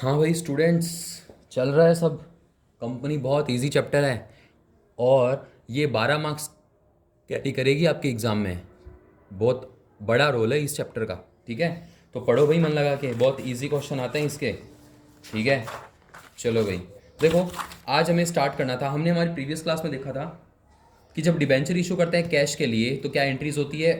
हाँ भाई स्टूडेंट्स, चल रहा है सब। कंपनी बहुत इजी चैप्टर है और ये 12 मार्क्स कैरी करेगी आपके एग्ज़ाम में। बहुत बड़ा रोल है इस चैप्टर का। ठीक है, तो पढ़ो भाई मन लगा के, बहुत इजी क्वेश्चन आते हैं इसके। ठीक है, चलो भाई देखो, आज हमें स्टार्ट करना था। हमने हमारी प्रीवियस क्लास में देखा था कि जब डिबेंचर इशू करते हैं कैश के लिए तो क्या एंट्रीज होती है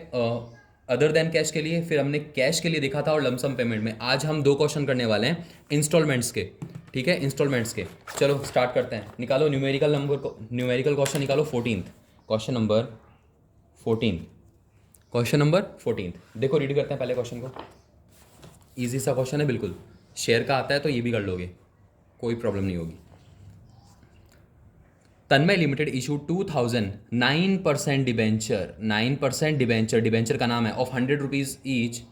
अदर देन कैश के लिए। फिर हमने कैश के लिए देखा था और लमसम पेमेंट में। आज हम दो क्वेश्चन करने वाले हैं इंस्टॉलमेंट्स के। ठीक है, इंस्टॉलमेंट्स के। चलो स्टार्ट करते हैं। निकालो न्यूमेरिकल नंबर को, न्यूमेरिकल क्वेश्चन निकालो 14th question number 14। Question number 14 देखो, रीड करते हैं पहले क्वेश्चन को। ईजी सा क्वेश्चन है बिल्कुल। शेयर का आता है तो ये भी कर लोगे, कोई प्रॉब्लम नहीं होगी। Tanmay limited issue 2000 9% debenture, 9% debenture, debenture का नाम है, of 100 rupees each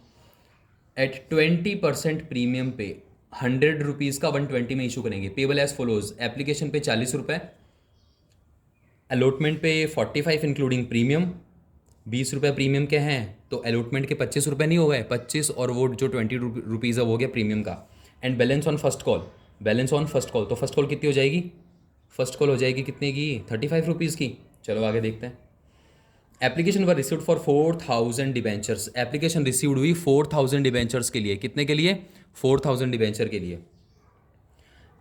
at 20% premium पे। 100 रुपीज़ का 120 में इशू करेंगे। पेबल एज फॉलोज, एप्लीकेशन पे 40 रुपये, अलॉटमेंट पे 45 इंक्लूडिंग प्रीमियम। 20 रुपये प्रीमियम के हैं तो अलॉटमेंट के 25 रुपये नहीं हो गए, 25 और वो जो 20 रुपीज़ है वो हो गया प्रीमियम का। And balance on first call, balance on first call, तो फर्स्ट कॉल कितनी हो जाएगी? फर्स्ट कॉल हो जाएगी कितने की? 35 रुपीज़ की। चलो आगे देखते हैं। Application were received for 4000 debentures, application received हुई 4000 डिबेंचर्स के लिए। कितने के लिए? 4000 डिबेंचर के लिए।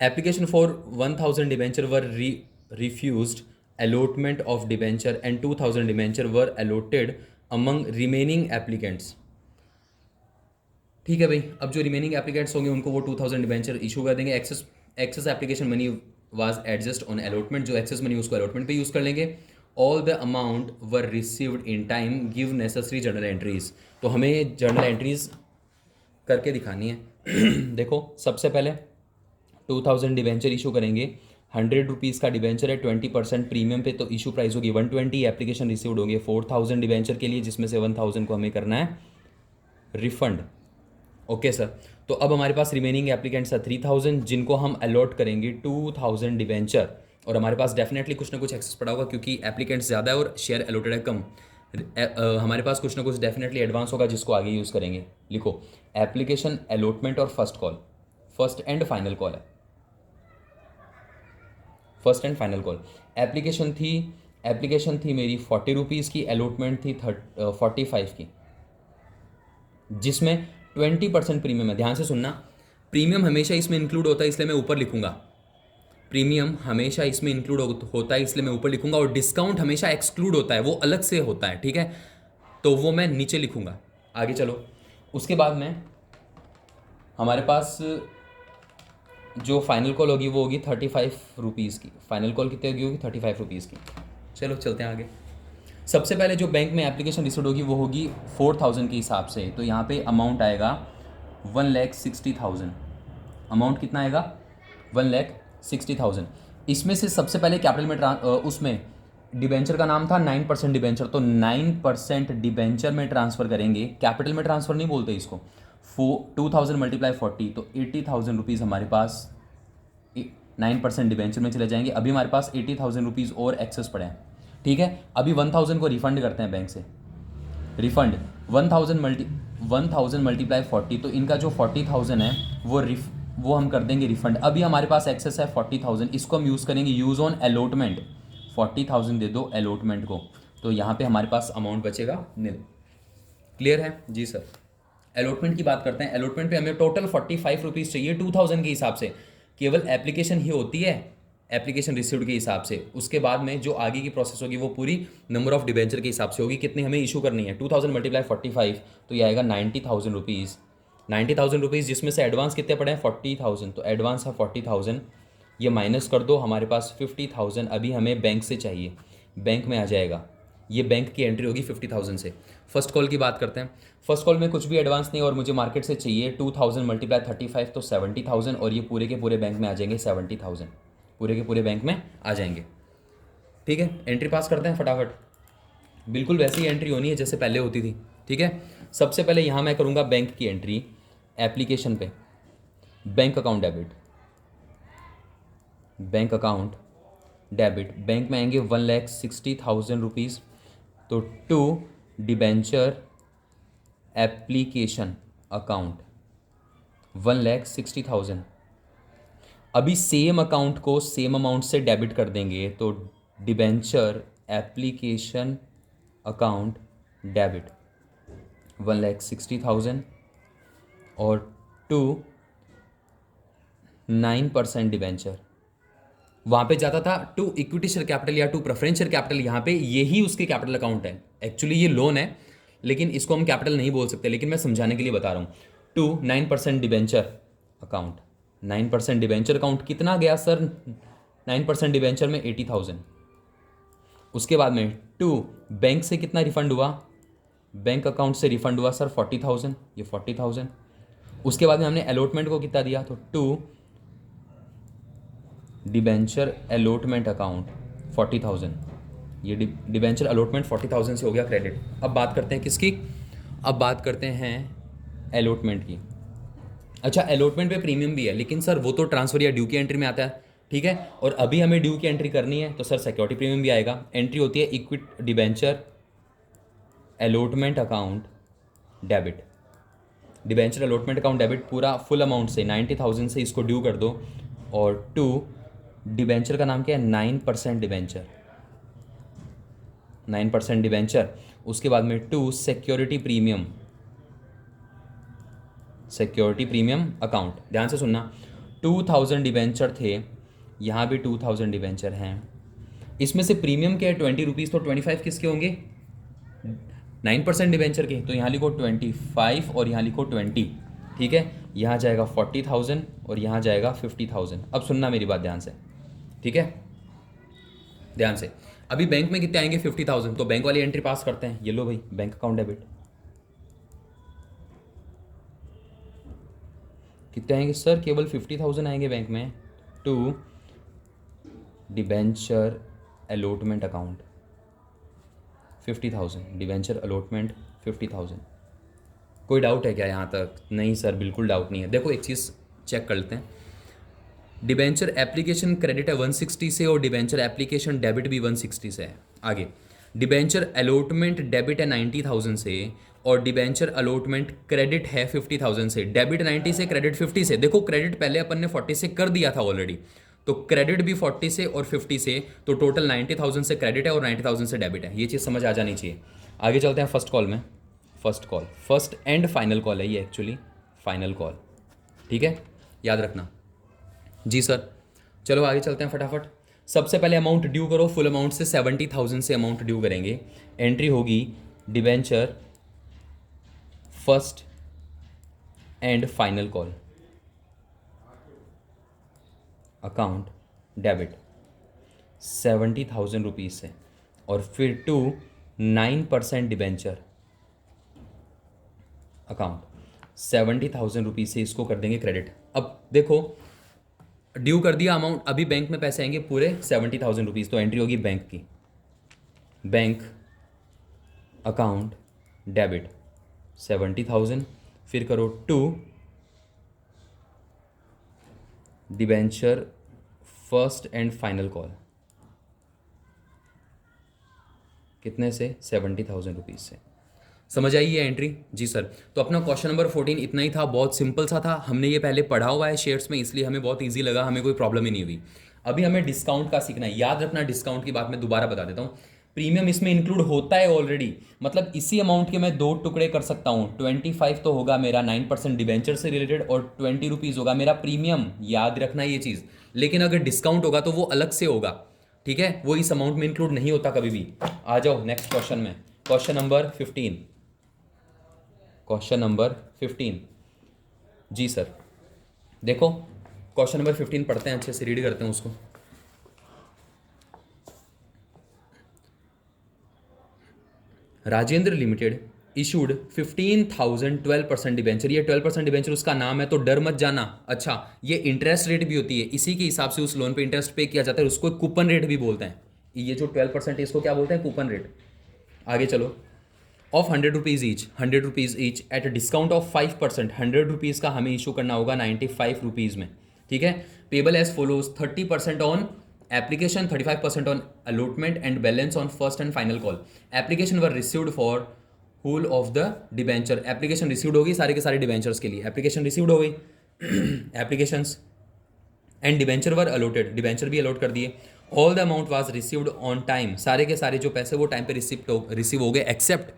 Application for 1000 debenture were refused allotment of debenture and 2000 debenture were allotted among remaining applicants. ठीक है भाई, अब जो रिमेनिंग एप्लीकेंट्स होंगे उनको वो 2000 डिबेंचर इशू कर देंगे। Excess excess application money was adjust on allotment, जो एक्सेस मनी उसको अलॉटमेंट पे यूज़ कर लेंगे। All the amount were received in time, give necessary journal entries. तो हमें जर्नल एंट्रीज करके दिखानी है। देखो सबसे पहले 2000 डिबेंचर इशू करेंगे। 100 रुपीज़ का डिबेंचर है, 20% प्रीमियम पे, तो इशू प्राइस होगी 120। एप्लीकेशन रिसीव्ड होंगे 4000 डिबेंचर के लिए, जिसमें से 1000 को हमें करना है रिफंड। ओके सर, तो अब हमारे पास रिमेनिंग एप्लीकेंट्स है 3000, जिनको हम अलॉट करेंगे 2000 डिबेंचर। और हमारे पास डेफिनेटली कुछ ना कुछ एक्सेस पड़ा होगा क्योंकि एप्लीकेंट्स ज़्यादा है और शेयर अलॉटेड है कम। हमारे पास कुछ ना कुछ डेफिनेटली एडवांस होगा जिसको आगे यूज़ करेंगे। लिखो, एप्लीकेशन अलॉटमेंट और first call, first and final call है, first and final call. Application थी मेरी 40 रुपीज़ की, अलॉटमेंट थी 45 की, जिसमें 20% प्रीमियम है। ध्यान से सुनना, प्रीमियम हमेशा इसमें इंक्लूड होता है इसलिए मैं ऊपर लिखूंगा। प्रीमियम हमेशा इसमें इंक्लूड होता है इसलिए मैं ऊपर लिखूंगा, और डिस्काउंट हमेशा एक्सक्लूड होता है, वो अलग से होता है। ठीक है, तो वो मैं नीचे लिखूंगा। आगे चलो, उसके बाद में हमारे पास जो फाइनल कॉल होगी वो होगी 35 रुपीज़ की। फाइनल कॉल कितने की होगी? 35 रुपीज़ की। चलो चलते हैं आगे। सबसे पहले जो बैंक में एप्लीकेशन रिसीव होगी वो होगी 4000 के हिसाब से, तो यहाँ पे अमाउंट आएगा 1,60,000। अमाउंट कितना आएगा? 1,60,000। इसमें से सबसे पहले कैपिटल में उसमें डिबेंचर का नाम था 9% डिबेंचर, तो 9% डिबेंचर में ट्रांसफ़र करेंगे। कैपिटल में ट्रांसफ़र नहीं बोलते इसको। 2000 मल्टीप्लाई 40, तो 80,000 रुपीज़ हमारे पास 9% डिबेंचर में चले जाएंगे। अभी हमारे पास 80,000 रुपीज़ और एक्सेस पड़े हैं। ठीक है, अभी 1000 को रिफंड करते हैं बैंक से। रिफंड 1000 मल्टीप्लाई 40, तो इनका जो 40,000 है वो हम कर देंगे रिफंड। अभी हमारे पास एक्सेस है 40,000, इसको हम यूज़ करेंगे यूज़ ऑन अलॉटमेंट। 40,000 दे दो अलॉटमेंट को, तो यहाँ पे हमारे पास अमाउंट बचेगा नील। क्लियर है जी सर? अलॉटमेंट की बात करते हैं। अलॉटमेंट पे हमें टोटल 45 रुपीज़ चाहिए 2000 के हिसाब से। केवल एप्लीकेशन ही होती है एप्लीकेशन रिसीव्ड के हिसाब से। उसके बाद में जो आगे की प्रोसेस होगी वो पूरी नंबर ऑफ डिबेंचर के हिसाब से होगी। कितनी हमें इशू करनी है? 2000 मल्टीप्लाई 45, तो ये आएगा 90,000 रुपीज़। 90,000 रुपीज़, जिसमें से एडवांस कितने पड़े हैं? 40,000, तो एडवांस है 40,000। ये माइनस कर दो, हमारे पास 50,000 अभी हमें बैंक से चाहिए, बैंक में आ जाएगा। ये बैंक की एंट्री होगी 50,000 से। फर्स्ट कॉल की बात करते हैं। फर्स्ट कॉल में कुछ भी एडवांस नहीं और मुझे मार्केट से चाहिए 2000 मल्टीप्लाई 35, तो 70,000, और ये पूरे के पूरे बैंक में आ जाएंगे 70,000, पूरे के पूरे बैंक में आ जाएंगे। ठीक है, एंट्री पास करते हैं फटाफट। बिल्कुल वैसी ही एंट्री होनी है जैसे पहले होती थी। ठीक है, सबसे पहले यहाँ मैं करूँगा बैंक की एंट्री। एप्लीकेशन पे bank account debit, bank account debit, bank में आएंगे 1,60,000 रुपीज़, तो टू डिबेंचर एप्लीकेशन अकाउंट 1,60,000। अभी सेम अकाउंट को सेम अमाउंट से डेबिट कर देंगे, तो डिबेंचर एप्लीकेशन अकाउंट डेबिट 1,60,000 और 9% डिबेंचर। वहाँ पे जाता था टू इक्विटी शेयर कैपिटल या टू प्रेफरेंस शेयर कैपिटल, यहाँ पे यही उसके कैपिटल अकाउंट है। एक्चुअली ये लोन है लेकिन इसको हम कैपिटल नहीं बोल सकते, लेकिन मैं समझाने के लिए बता रहा हूँ। To 9% debenture account, 9% debenture account कितना गया सर? 9% डिबेंचर में 80,000। उसके बाद में टू बैंक से कितना रिफंड हुआ? बैंक अकाउंट से रिफंड हुआ सर 40,000, ये 40,000। उसके बाद में हमने अलॉटमेंट को कितना दिया? तो टू डिबेंचर अलॉटमेंट अकाउंट 40,000, ये डिबेंचर अलॉटमेंट 40,000 से हो गया क्रेडिट। अब बात करते हैं किसकी? अब बात करते हैं अलॉटमेंट की। अच्छा, अलॉटमेंट पे प्रीमियम भी है, लेकिन सर वो तो ट्रांसफर या ड्यू की एंट्री में आता है, ठीक है। और अभी हमें ड्यू की एंट्री करनी है तो सर सिक्योरिटी प्रीमियम भी आएगा। एंट्री होती है इक्विट debenture allotment account debit, debenture allotment account debit पूरा फुल अमाउंट से 90,000 से इसको ड्यू कर दो। और टू डिबेंचर का नाम क्या है? 9% डिबेंचर, 9% डिबेंचर। उसके बाद में to security premium, security premium account. ध्यान से सुनना, 2,000 डिबेंचर थे, यहाँ भी 2,000 डिबेंचर हैं। इसमें से प्रीमियम क्या है? 20 रुपीज़, तो 25 किसके होंगे? 9% डिबेंचर के। तो यहाँ लिखो 25 और यहाँ लिखो 20, ठीक है। यहाँ जाएगा 40,000 और यहाँ जाएगा 50,000। अब सुनना मेरी बात ध्यान से, ठीक है, ध्यान से। अभी बैंक में कितने आएंगे? 50,000। तो बैंक वाली एंट्री पास करते हैं। ये लो भाई, बैंक अकाउंट डेबिट। कितने आएंगे सर? केवल 50,000 आएंगे बैंक में। To debenture allotment account 50,000, debenture allotment 50,000। कोई डाउट है क्या यहाँ तक? नहीं सर, बिल्कुल डाउट नहीं है। देखो एक चीज़ चेक कर लेते हैं। डिबेंचर एप्लीकेशन क्रेडिट है 160 से और डिबेंचर एप्लीकेशन डेबिट भी 160 से है। आगे डिबेंचर अलॉटमेंट डेबिट है 90,000 से और डिबेंचर अलॉटमेंट क्रेडिट है 50,000 से। डेबिट 90 से, क्रेडिट 50 से। देखो क्रेडिट पहले अपन ने 40 से कर दिया था ऑलरेडी, तो क्रेडिट भी 40 से और 50 से, तो टोटल 90,000 से क्रेडिट है और 90,000 से डेबिट है। ये चीज़ समझ आ जानी चाहिए। आगे चलते हैं फर्स्ट कॉल में। First call, first and final call है ये, एक्चुअली फाइनल कॉल, ठीक है, याद रखना जी सर। चलो आगे चलते हैं फटाफट। सबसे पहले अमाउंट ड्यू करो, फुल अमाउंट से 70,000 से अमाउंट ड्यू करेंगे। एंट्री होगी debenture first and final call account debit 70,000 rupees से, और फिर टू 9% डिबेंचर अकाउंट 70,000 रुपीज़ से इसको कर देंगे क्रेडिट। अब देखो ड्यू कर दिया अमाउंट, अभी बैंक में पैसे आएंगे पूरे 70,000 रुपीज़, तो एंट्री होगी बैंक की, बैंक अकाउंट डेबिट 70,000, फिर करो to debenture first and final call, कितने से? 70,000 रुपीज़ से। समझ आई ये एंट्री? जी सर। तो अपना क्वेश्चन नंबर 14 इतना ही था, बहुत सिंपल सा था। हमने ये पहले पढ़ा हुआ है शेयर्स में, इसलिए हमें बहुत इजी लगा, हमें कोई प्रॉब्लम ही नहीं हुई। अभी हमें डिस्काउंट का सीखना है। याद रखना, डिस्काउंट की बात मैं दोबारा बता देता हूँ। प्रीमियम इसमें इंक्लूड होता है ऑलरेडी, मतलब इसी अमाउंट के मैं दो टुकड़े कर सकता हूँ। 25 तो होगा मेरा 9% डिबेंचर से रिलेटेड और 20 रुपीज़ होगा मेरा प्रीमियम। याद रखना ये चीज़। लेकिन अगर डिस्काउंट होगा तो वो अलग से होगा, ठीक है, वो इस अमाउंट में इंक्लूड नहीं होता कभी भी। आ जाओ नेक्स्ट क्वेश्चन में, क्वेश्चन नंबर 15। क्वेश्चन नंबर 15 जी सर। देखो क्वेश्चन नंबर 15 पढ़ते हैं, अच्छे से रीड करते हैं उसको। Rajendra limited issued 15,000 12% debenture. ये 12% डिबेंचर उसका नाम है, तो डर मत जाना। अच्छा, ये इंटरेस्ट रेट भी होती है, इसी के हिसाब से उस लोन पे इंटरेस्ट पे किया जाता है, उसको कूपन रेट भी बोलते हैं। ये जो 12% है इसको क्या बोलते हैं? Coupon rate. आगे चलो। Of 100 rupees each, 100 rupees each at a discount of 5%। 100 rupees का हमें इशू करना होगा 95 रुपीज़ में, ठीक है। Payable as follows: 30% on application, 35% on allotment and balance on first and final call. Application were received for whole of the debenture. Application received होगी सारे के सारे डिबेंचर्स के लिए। एप्लीकेशन रिसीव्ड हो गई applications and debenture were allotted, debenture भी allot कर दिए। All the amount was received on time, सारे के सारे जो पैसे वो टाइम पे रिसीव हो गए, एक्सेप्ट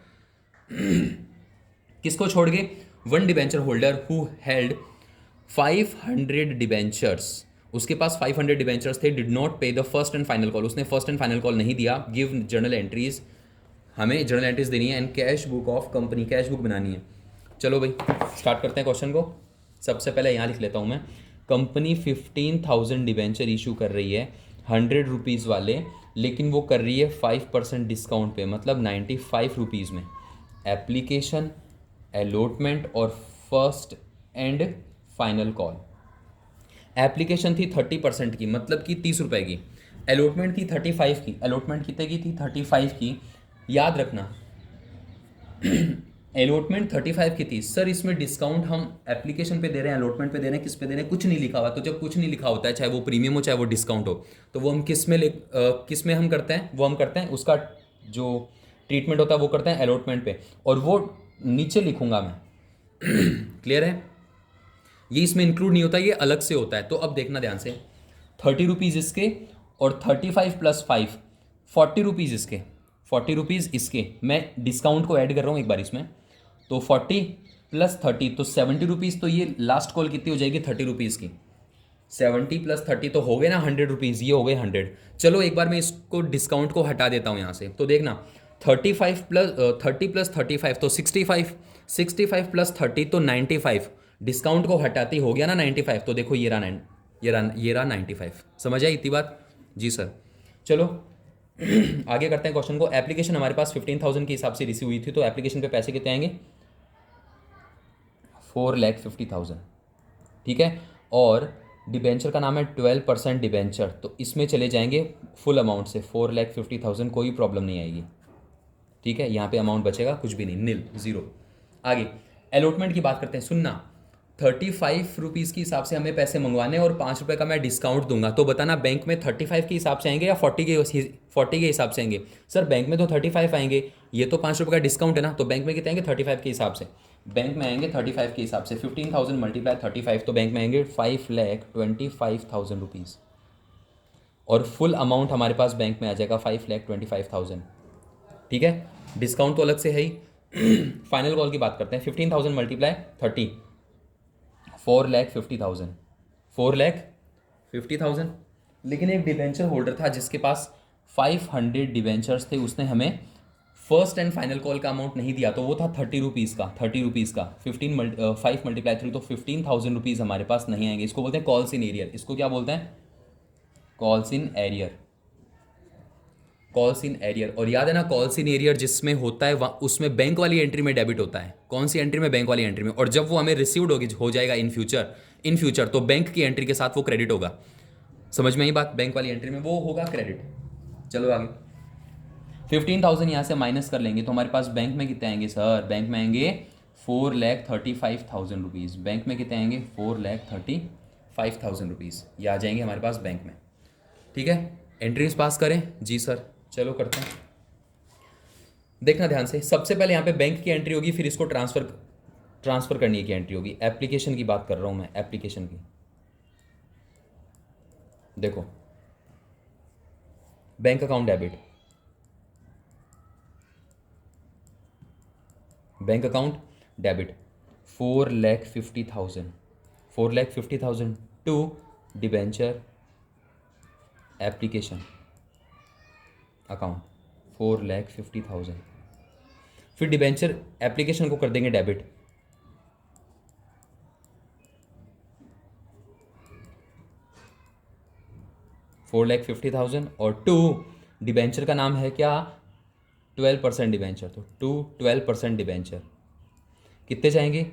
किसको छोड़ के, one debenture holder who held 500 debentures, उसके पास 500 डिबेंचर्स थे, डिड नॉट पे the first and final call, उसने फर्स्ट एंड फाइनल कॉल नहीं दिया। गिव जर्नल एंट्रीज, हमें जर्नल एंट्रीज देनी है and cash book of company, cash book बनानी है। चलो भाई स्टार्ट करते हैं क्वेश्चन को। सबसे पहले यहाँ लिख लेता हूँ मैं, कंपनी 15,000 डिबेंचर इशू कर रही है 100 रुपीज़ वाले, लेकिन वो कर रही है 5% डिस्काउंट पे, मतलब 95 रुपीज़ में। एप्लीकेशन, अलॉटमेंट और first and final call. Application थी 30% की, मतलब कि 30 रुपए की। अलॉटमेंट थी 35 की, अलॉटमेंट कितने की थी, 35 की। याद रखना अलॉटमेंट 35 की थी। सर इसमें डिस्काउंट हम एप्लीकेशन पे दे रहे हैं, अलॉटमेंट पे दे रहे हैं, किस पे दे रहे हैं, कुछ नहीं लिखा हुआ। तो जब कुछ नहीं लिखा होता है, चाहे वो प्रीमियम हो चाहे वो डिस्काउंट हो, तो वो हम किस में हम करते हैं, वो हम करते हैं उसका जो ट्रीटमेंट होता है वो करते हैं अलॉटमेंट पे, और वो नीचे लिखूंगा मैं क्लियर है, ये इसमें इंक्लूड नहीं होता, ये अलग से होता है। तो अब देखना ध्यान से, 30 रुपीज़ इसके और 35 + 5 40 रुपीज़ इसके, 40 रुपीज़ इसके। मैं डिस्काउंट को ऐड कर रहा हूँ एक बार इसमें, तो 40 + 30 तो 70 रुपीज़। तो ये लास्ट कॉल कितनी हो जाएगी, 30 रुपीज़ की। 70 + 30 तो हो गए ना 100 रुपीज़, ये हो गए 100। चलो एक बार मैं इसको डिस्काउंट को हटा देता हूँ यहाँ से, तो देखना 30 + 35 तो 65, 65 + 30 तो 95, डिस्काउंट को हटाते ही हो गया ना 95। तो देखो ये रहा 95। समझ आई इतनी बात? जी सर। चलो आगे करते हैं क्वेश्चन को। एप्लीकेशन हमारे पास 15,000 के हिसाब से रिसीव हुई थी, तो एप्लीकेशन पे पैसे कितने आएंगे, 4,50,000। ठीक है, और डिबेंचर का नाम है 12% डिबेंचर, तो इसमें चले जाएंगे फुल अमाउंट से 4,50,000, कोई प्रॉब्लम नहीं आएगी। ठीक है, यहाँ पे अमाउंट बचेगा कुछ भी नहीं, नील, जीरो। आगे अलॉटमेंट की बात करते हैं। सुनना, 35 रुपीज़ के हिसाब से हमें पैसे मंगवाने और 5 रुपये का मैं डिस्काउंट दूंगा, तो बताना बैंक में 35 के हिसाब से आएंगे या 40 के हिसाब से आएंगे। सर बैंक में तो 35 आएंगे, ये तो 5 रुपये का डिस्काउंट है ना, तो बैंक में कितने आएंगे, 35 के हिसाब से। बैंक में आएंगे 35 के हिसाब से, 15,000 × 35 तो बैंक में आएंगे 5,25,000 रुपीज़, और फुल अमाउंट हमारे पास बैंक में आ जाएगा 5,25,000। ठीक है, डिस्काउंट तो अलग से है ही। फाइनल कॉल की बात करते हैं। 15,000 × 30 4,50,000, 4,50,000। लेकिन एक डिबेंचर होल्डर था जिसके पास 500 डिबेंचर्स थे, उसने हमें फर्स्ट एंड फाइनल कॉल का अमाउंट नहीं दिया, तो वो था 30 रुपीज़ का, 30 रुपीज़ का। 5 × 3 तो 15,000 रुपीज़ हमारे पास नहीं आएंगे। इसको बोलते हैं कॉल्स इन एरियर। इसको क्या बोलते हैं, calls in arrear, calls in arrear. और याद है ना, कॉल्स इन एरियर जिसमें होता है उसमें बैंक वाली एंट्री में डेबिट होता है। कौन सी एंट्री में, बैंक वाली एंट्री में। और जब वो हमें रिसीव्ड हो जाएगा इन फ्यूचर तो बैंक की एंट्री के साथ वो क्रेडिट होगा। समझ में आई बात, बैंक वाली एंट्री में वो होगा क्रेडिट। चलो आगे, 15,000 यहाँ से माइनस कर लेंगे तो हमारे पास बैंक में कितने आएंगे सर, बैंक में आएंगे 4,35,000 रुपीज़। बैंक में कितने आएंगे, 4,35,000 रुपीज़, ये आ जाएंगे हमारे पास बैंक में। ठीक है, एंट्रीज पास करें? जी सर। चलो करते हैं, देखना ध्यान से। सबसे पहले यहाँ पे बैंक की एंट्री होगी, फिर इसको ट्रांसफर करने की एंट्री होगी। एप्लीकेशन की बात कर रहा हूँ मैं, एप्लीकेशन की। देखो, bank account debit, bank account debit 4,50,000, 4,50,000 to debenture application account 4,50,000। फिर डिबेंचर एप्लीकेशन को कर देंगे डेबिट, $4,50,000, और टू डिबेंचर का नाम है क्या, 12% डिबेंचर, तो टू 12% डिबेंचर कितने जाएंगे,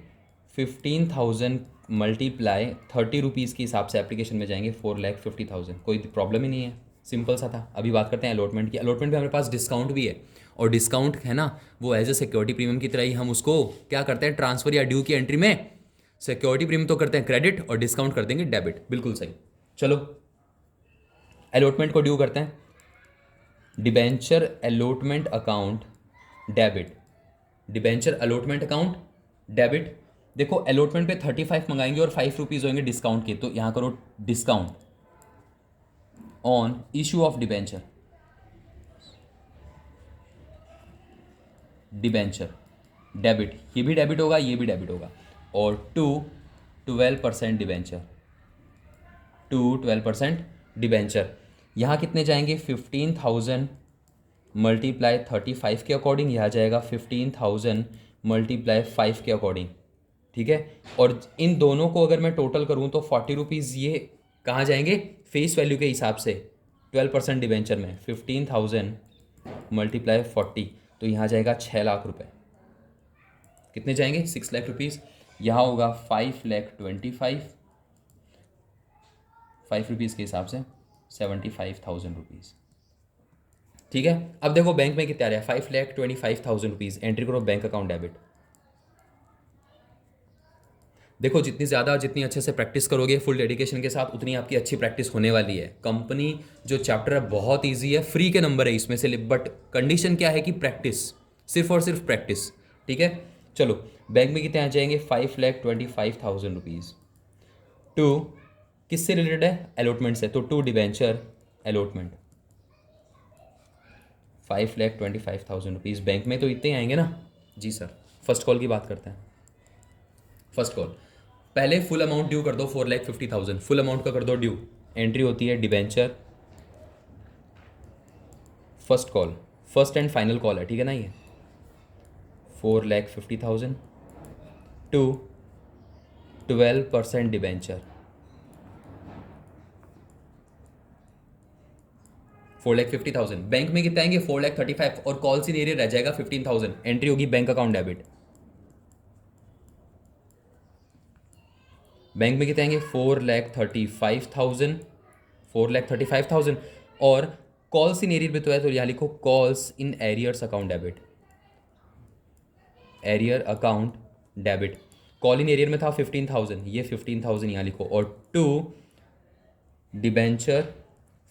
15,000 × 30 रुपीज़ के हिसाब से एप्लीकेशन में जाएंगे 4,50,000। कोई प्रॉब्लम ही नहीं है, सिंपल सा था। अभी बात करते हैं अलॉटमेंट की। अलॉटमेंट में हमारे पास डिस्काउंट भी है, और डिस्काउंट है ना वो एज ए सिक्योरिटी प्रीमियम की तरह ही हम उसको क्या करते हैं, ट्रांसफर या ड्यू की एंट्री में सिक्योरिटी प्रीमियम तो करते हैं क्रेडिट, और डिस्काउंट कर देंगे डेबिट। बिल्कुल सही। चलो अलॉटमेंट को ड्यू करते हैं, debenture allotment account debit, debenture allotment account debit. देखो अलॉटमेंट पे 35 मंगाएंगे और 5 रुपीज़ होंगे डिस्काउंट के, तो यहाँ करो discount on issue of debenture, debenture debit, ये भी डेबिट होगा ये भी डेबिट होगा, और टू 12% डिबेंचर, टू 12% डिबेंचर। यहाँ कितने जाएंगे 15,000 मल्टीप्लाई 35 के अकॉर्डिंग, यहाँ जाएगा 15,000 मल्टीप्लाई 5 के अकॉर्डिंग, ठीक है। और इन दोनों को अगर मैं टोटल करूँ तो 40 रुपीज़ ये कहाँ जाएंगे फेस वैल्यू के हिसाब से 12% डिबेंचर में, 15,000 मल्टीप्लाई 40, तो यहाँ जाएगा 6 लाख रुपए। कितने जाएंगे 6 लाख रुपीज़। यहाँ होगा 5,25,000, 5 रुपीज़ के हिसाब से 75,000 रुपीज़, ठीक है। अब देखो बैंक में कितना आ रहा है 5,25,000 रुपीज़, एंट्री करो बैंक अकाउंट डेबिट। देखो जितनी ज़्यादा जितनी अच्छे से प्रैक्टिस करोगे फुल डेडिकेशन के साथ, उतनी आपकी अच्छी प्रैक्टिस होने वाली है। कंपनी जो चैप्टर है बहुत इजी है, फ्री के नंबर है इसमें से, बट कंडीशन क्या है कि प्रैक्टिस, सिर्फ और सिर्फ प्रैक्टिस, ठीक है। चलो बैंक में कितने आ जाएंगे 5,25,000 रुपीज़। टू किससे रिलेटेड है अलॉटमेंट से, तो to debenture allotment 5,25,000 rupees bank में, तो इतने आएंगे ना जी सर। फर्स्ट कॉल की बात करते हैं। फर्स्ट कॉल पहले फुल अमाउंट ड्यू कर दो 4,50,000, फुल अमाउंट का कर दो ड्यू, एंट्री होती है debenture first call, first and final call है, ठीक है ना। ये 4,50,000 टू 12% डिबेंचर 4,50,000, बैंक में कितना आएंगे 4,35,000 और कॉल इन एरिया रह जाएगा 15,000, एंट्री होगी बैंक अकाउंट डेबिट। बैंक में कितने आएंगे 4,35,000, 4,35,000 और कॉल्स इन एरियर में तो है, तो यहाँ लिखो calls in arrears account debit, arrear account debit. Call in arrear में था 15,000, ये 15,000 यहाँ लिखो, और टू डिबेंचर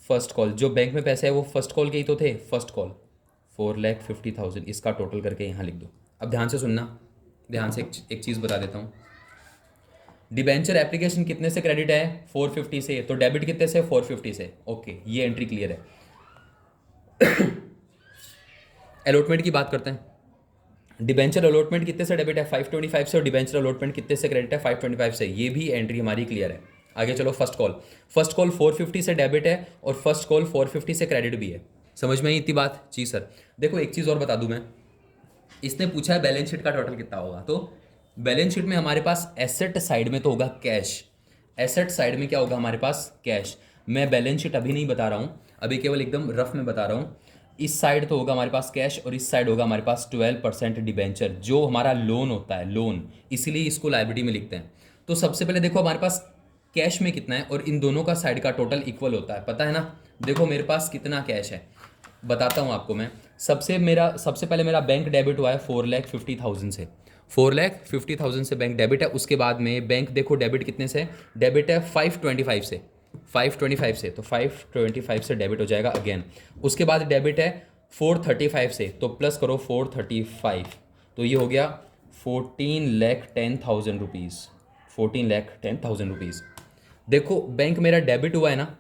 फर्स्ट कॉल, जो बैंक में पैसे है वो फर्स्ट कॉल के ही तो थे, फर्स्ट कॉल 4,50,000, इसका टोटल करके यहाँ लिख दो। अब ध्यान से सुनना, ध्यान से एक चीज़ बता देता हूँ। डिबेंचर एप्लीकेशन कितने से क्रेडिट है 450 से, तो डेबिट कितने से 450 से, ओके ये एंट्री क्लियर है। अलॉटमेंट की बात करते हैं। डिबेंचर अलॉटमेंट कितने से डेबिट है 525 से, और डिबेंचर अलॉटमेंट कितने से क्रेडिट है 525 से, ये भी एंट्री हमारी क्लियर है। आगे चलो फर्स्ट कॉल, फर्स्ट कॉल 450 से डेबिट है और फर्स्ट कॉल 450 से क्रेडिट भी है। समझ में आई इतनी बात जी सर। देखो एक चीज़ और बता दूं मैं, इसने पूछा है बैलेंस शीट का टोटल कितना होगा, तो बैलेंस शीट में हमारे पास एसेट साइड में तो होगा कैश, एसेट साइड में क्या होगा हमारे पास कैश। मैं बैलेंस शीट अभी नहीं बता रहा हूँ, अभी केवल एकदम रफ में बता रहा हूँ। इस साइड तो होगा हमारे पास कैश और इस साइड होगा हमारे पास 12% डिबेंचर, जो हमारा लोन होता है, लोन, इसीलिए इसको लायबिलिटी में लिखते हैं। तो सबसे पहले देखो हमारे पास कैश में कितना है और इन दोनों का साइड का टोटल इक्वल होता है, पता है ना। देखो मेरे पास कितना कैश है बताता हूँ आपको मैं। सबसे पहले मेरा बैंक डेबिट हुआ है 4,50,000 से, 4,50,000 से बैंक डेबिट है। उसके बाद में बैंक देखो डेबिट कितने से, डेबिट है 525 से, 525 से, तो 525 से डेबिट हो जाएगा अगेन। उसके बाद डेबिट है 435 से, तो प्लस करो 435, तो ये हो गया 14,10,000 रुपीज़, 14,10,000 रुपीज़। देखो बैंक मेरा डेबिट हुआ है ना,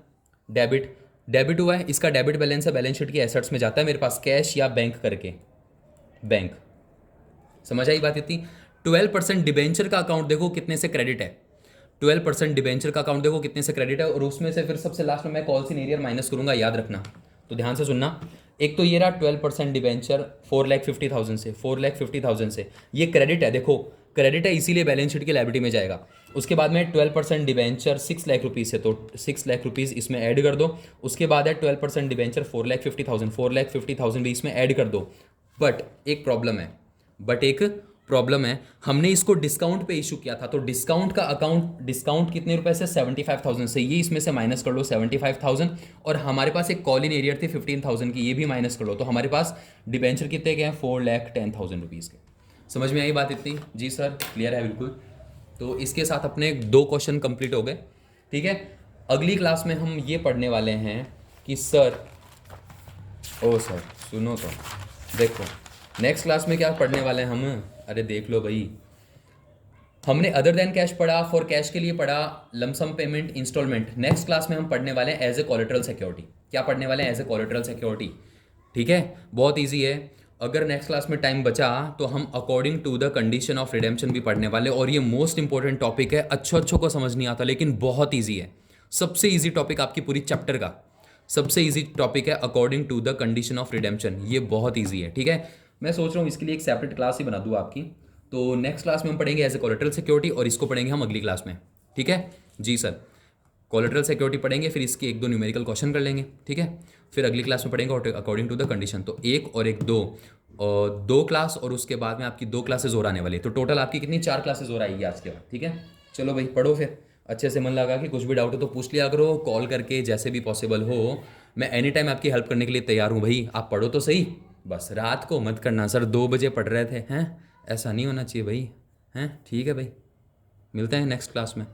डेबिट हुआ है, इसका डेबिट बैलेंस है, बैलेंस शीट की एसेट्स में जाता है मेरे पास कैश या बैंक करके, बैंक। समझ आई बात इतनी। 12% डिबेंचर का अकाउंट देखो कितने से क्रेडिट है, 12% डिबेंचर का अकाउंट देखो कितने से क्रेडिट है, और उसमें से फिर सबसे लास्ट में मैं कॉल्स इन एरियर माइनस करूंगा, याद रखना। तो ध्यान से सुनना, एक तो ये रहा 12% डिबेंचर 4,50,000 से, 4,50,000 से ये क्रेडिट है, देखो क्रेडिट है इसीलिए बैलेंस शीट की लायबिलिटी में जाएगा। उसके बाद में 12% डिबेंचर 6 लाख रुपीज़ है, तो 6 लाख रुपीज़ इसमें ऐड कर दो। उसके बाद है 12% डिबेंचर 4,50,000, 4,50,000 भी इसमें ऐड कर दो। बट एक प्रॉब्लम है, हमने इसको डिस्काउंट पे इशू किया था, तो डिस्काउंट का अकाउंट, डिस्काउंट कितने रुपए से 75,000 से, ये इसमें से माइनस कर लो 75,000, और हमारे पास एक कॉल इन एरियर थी 15,000 की, ये भी माइनस कर लो, तो हमारे पास डिबेंचर कितने के हैं 4,10,000 रुपीज़ के। समझ में आई बात इतनी जी सर, क्लियर है बिल्कुल। तो इसके साथ अपने 2 क्वेश्चन कंप्लीट हो गए, ठीक है। अगली क्लास में हम ये पढ़ने वाले हैं कि सर, ओ सर सुनो तो, देखो नेक्स्ट क्लास में क्या पढ़ने वाले हैं हम, अरे देख लो भाई, हमने अदर देन कैश पढ़ा, फॉर कैश के लिए पढ़ा, lump sum payment, installment. Next class में हम पढ़ने वाले हैं एज ए कोलेटरल सिक्योरिटी। क्या पढ़ने वाले हैं? As a collateral security. ठीक है, बहुत ईजी है। अगर नेक्स्ट क्लास में टाइम बचा तो हम according to the condition of redemption भी पढ़ने वाले, और ये मोस्ट इंपॉर्टेंट टॉपिक है। अच्छों को समझ नहीं आता लेकिन बहुत ईजी है। सबसे ईजी टॉपिक आपकी पूरी चैप्टर का, सबसे ईजी टॉपिक है according to the condition of redemption. ये बहुत ईजी है। ठीक है, मैं सोच रहा हूँ इसके लिए एक सेपरेट क्लास ही बना दूँ आपकी। तो नेक्स्ट क्लास में हम पढ़ेंगे एज ए कोलेटरल सिक्योरिटी, और इसको पढ़ेंगे हम अगली क्लास में। ठीक है जी सर, कोलेटरल सिक्योरिटी पढ़ेंगे, फिर इसके 1-2 न्यूमेरिकल क्वेश्चन कर लेंगे। ठीक है, फिर अगली क्लास में पढ़ेंगे अकॉर्डिंग टू द कंडीशन। तो 1 और 1 2, और 2 क्लास, और उसके बाद में आपकी 2 क्लासेज और आने वाली है। तो टोटल आपकी कितनी 4 क्लासेज और आएगी आज के बाद। ठीक है, चलो भाई पढ़ो फिर अच्छे से मन लगा के। कुछ भी डाउट हो तो पूछ लिया करो, कॉल करके, जैसे भी पॉसिबल हो। मैं एनी टाइम आपकी हेल्प करने के लिए तैयार हूँ भाई। आप पढ़ो तो सही, बस रात को मत करना सर 2 बजे पढ़ रहे थे हैं, ऐसा नहीं होना चाहिए भाई। हैं ठीक है भाई, मिलते हैं नेक्स्ट क्लास में।